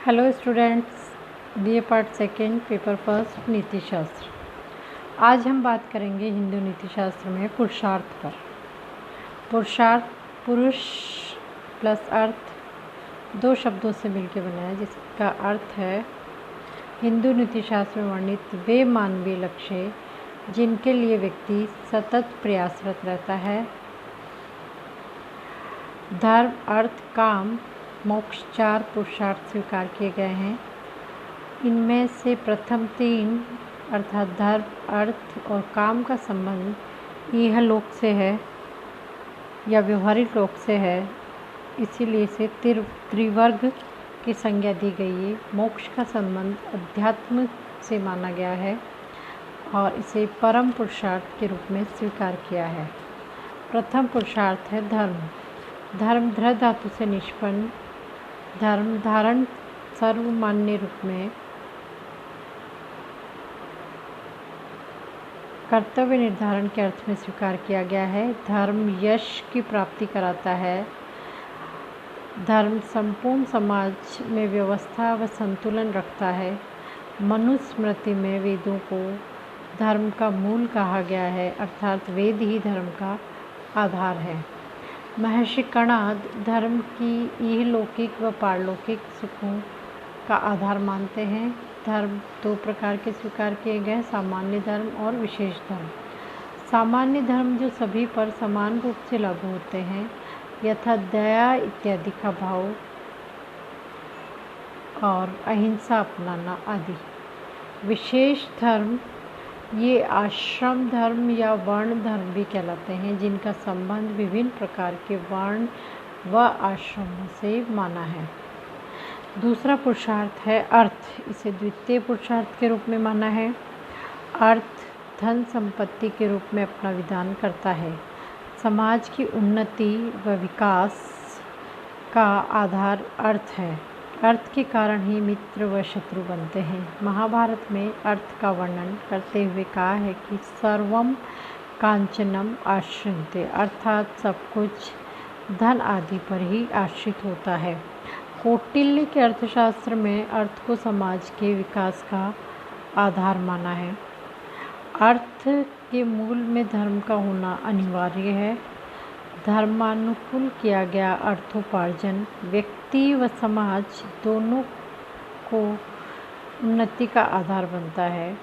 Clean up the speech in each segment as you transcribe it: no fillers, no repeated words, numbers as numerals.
Hello students, BA part second paper first नीति शास्त्र। आज हम बात करेंगे हिंदू नीति शास्त्र में पुरुषार्थ पर। पुरुषार्थ पुरुष प्लस अर्थ दो शब्दों से मिलकर बना है, जिसका अर्थ है हिंदू नीति शास्त्र में वर्णित वे मानवीय लक्ष्य जिनके लिए व्यक्ति सतत प्रयासरत रहता है। धर्म, अर्थ, काम, मोक्ष चार पुरुषार्थ स्वीकार किए गए हैं। इनमें से प्रथम तीन अर्थात धर्म, अर्थ और काम का संबंध यह लोक से है या व्यवहारिक लोक से है, इसीलिए इसे त्रिवर्ग की संज्ञा दी गई है। मोक्ष का संबंध अध्यात्म से माना गया है और इसे परम पुरुषार्थ के रूप में स्वीकार किया है। प्रथम पुरुषार्थ है धर्म। धर्म ध्र धातु से निष्पन्न धर्म धारण सर्वमान्य रूप में कर्तव्य निर्धारण के अर्थ में स्वीकार किया गया है। धर्म यश की प्राप्ति कराता है। धर्म संपूर्ण समाज में व्यवस्था व संतुलन रखता है। मनुस्मृति में वेदों को धर्म का मूल कहा गया है, अर्थात वेद ही धर्म का आधार है। महर्षि कणाद धर्म की यह लौकिक व पारलौकिक सुखों का आधार मानते हैं। धर्म दो प्रकार के स्वीकार किए गए, सामान्य धर्म और विशेष धर्म। सामान्य धर्म जो सभी पर समान रूप से लागू होते हैं, यथा दया इत्यादि का भाव और अहिंसा अपनाना आदि। विशेष धर्म ये आश्रम धर्म या वर्ण धर्म भी कहलाते हैं, जिनका संबंध विभिन्न प्रकार के वर्ण व आश्रमों से माना है। दूसरा पुरुषार्थ है अर्थ। इसे द्वितीय पुरुषार्थ के रूप में माना है। अर्थ धन संपत्ति के रूप में अपना विधान करता है। समाज की उन्नति व विकास का आधार अर्थ है। अर्थ के कारण ही मित्र व शत्रु बनते हैं। महाभारत में अर्थ का वर्णन करते हुए कहा है कि सर्वम कांचनम आश्रिते, अर्थात सब कुछ धन आदि पर ही आश्रित होता है। कौटिल्य के अर्थशास्त्र में अर्थ को समाज के विकास का आधार माना है। अर्थ के मूल में धर्म का होना अनिवार्य है। धर्मानुकूल किया गया अर्थोपार्जन व्यक्ति व समाज दोनों को उन्नति का आधार बनता है।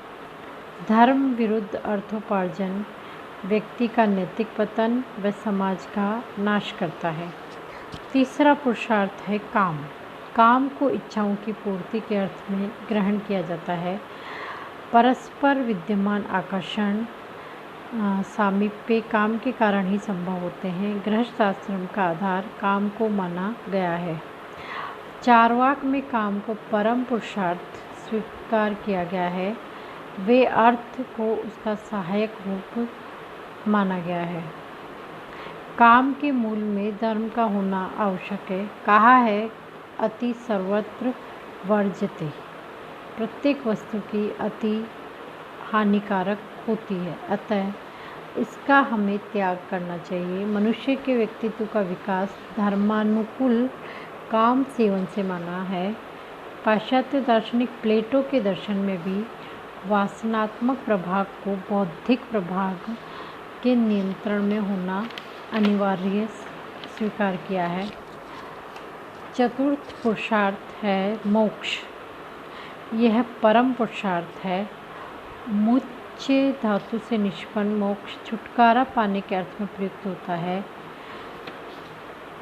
धर्म विरुद्ध अर्थोपार्जन व्यक्ति का नैतिक पतन व समाज का नाश करता है। तीसरा पुरुषार्थ है काम। काम को इच्छाओं की पूर्ति के अर्थ में ग्रहण किया जाता है। परस्पर विद्यमान आकर्षण सामीप्य काम के कारण ही संभव होते हैं। गृहस्थ आश्रम का आधार काम को माना गया है। चारवाक में काम को परम पुरुषार्थ स्वीकार किया गया है। वे अर्थ को उसका सहायक रूप माना गया है। काम के मूल में धर्म का होना आवश्यक है। कहा है अति सर्वत्र वर्जते, प्रत्येक वस्तु की अति हानिकारक होती है, अतः इसका हमें त्याग करना चाहिए। मनुष्य के व्यक्तित्व का विकास धर्मानुकूल काम सेवन से माना है। पाश्चात्य दार्शनिक प्लेटो के दर्शन में भी वासनात्मक प्रभाव को बौद्धिक प्रभाव के नियंत्रण में होना अनिवार्य स्वीकार किया है। चतुर्थ पुरुषार्थ है मोक्ष। यह परम पुरुषार्थ है। मुच्य धातु से निष्पन्न मोक्ष छुटकारा पाने के अर्थ में प्रयुक्त होता है।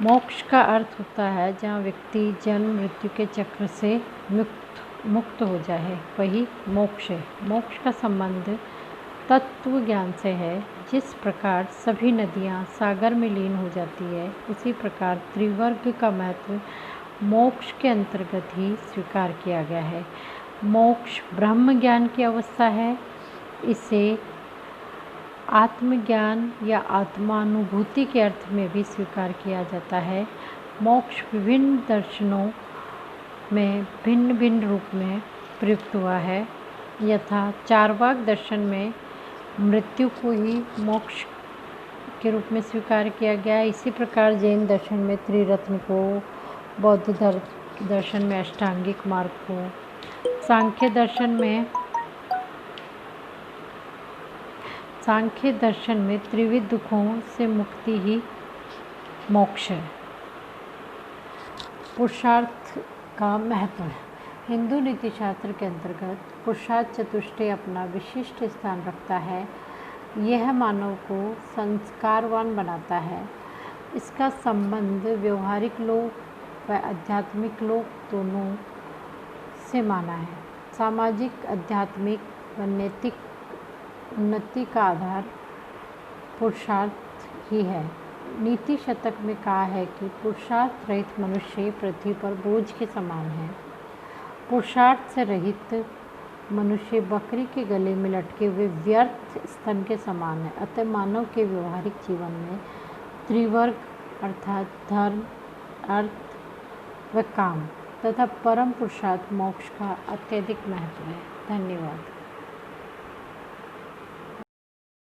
मोक्ष का अर्थ होता है जहाँ व्यक्ति जन्म मृत्यु के चक्र से मुक्त हो जाए, वही मोक्ष है। मोक्ष का संबंध तत्व ज्ञान से है। जिस प्रकार सभी नदियाँ सागर में लीन हो जाती है, उसी प्रकार त्रिवर्ग का महत्व मोक्ष के अंतर्गत ही स्वीकार किया गया है। मोक्ष ब्रह्म ज्ञान की अवस्था है। इसे आत्मज्ञान या आत्मानुभूति के अर्थ में भी स्वीकार किया जाता है। मोक्ष विभिन्न दर्शनों में भिन्न भिन्न रूप में प्रयुक्त हुआ है। यथा चारवाक दर्शन में मृत्यु को ही मोक्ष के रूप में स्वीकार किया गया। इसी प्रकार जैन दर्शन में त्रिरत्न को, बौद्ध दर्शन में अष्टांगिक मार्ग को, सांख्य दर्शन में त्रिविध दुखों से मुक्ति ही मोक्ष है। पुरुषार्थ का महत्व है। हिंदू नीति शास्त्र के अंतर्गत पुरुषार्थ चतुष्टय अपना विशिष्ट स्थान रखता है। यह मानव को संस्कारवान बनाता है। इसका संबंध व्यवहारिक लोक व आध्यात्मिक लोक दोनों से माना है। सामाजिक, आध्यात्मिक व नैतिक उन्नति का आधार पुरुषार्थ ही है। नीति शतक में कहा है कि पुरुषार्थ रहित मनुष्य पृथ्वी पर बोझ के समान है। पुरुषार्थ से रहित मनुष्य बकरी के गले में लटके हुए व्यर्थ स्तन के समान है। अतः मानव के व्यवहारिक जीवन में त्रिवर्ग अर्थात धर्म, अर्थ व काम तथा परम पुरुषार्थ मोक्ष का अत्यधिक महत्व है। धन्यवाद।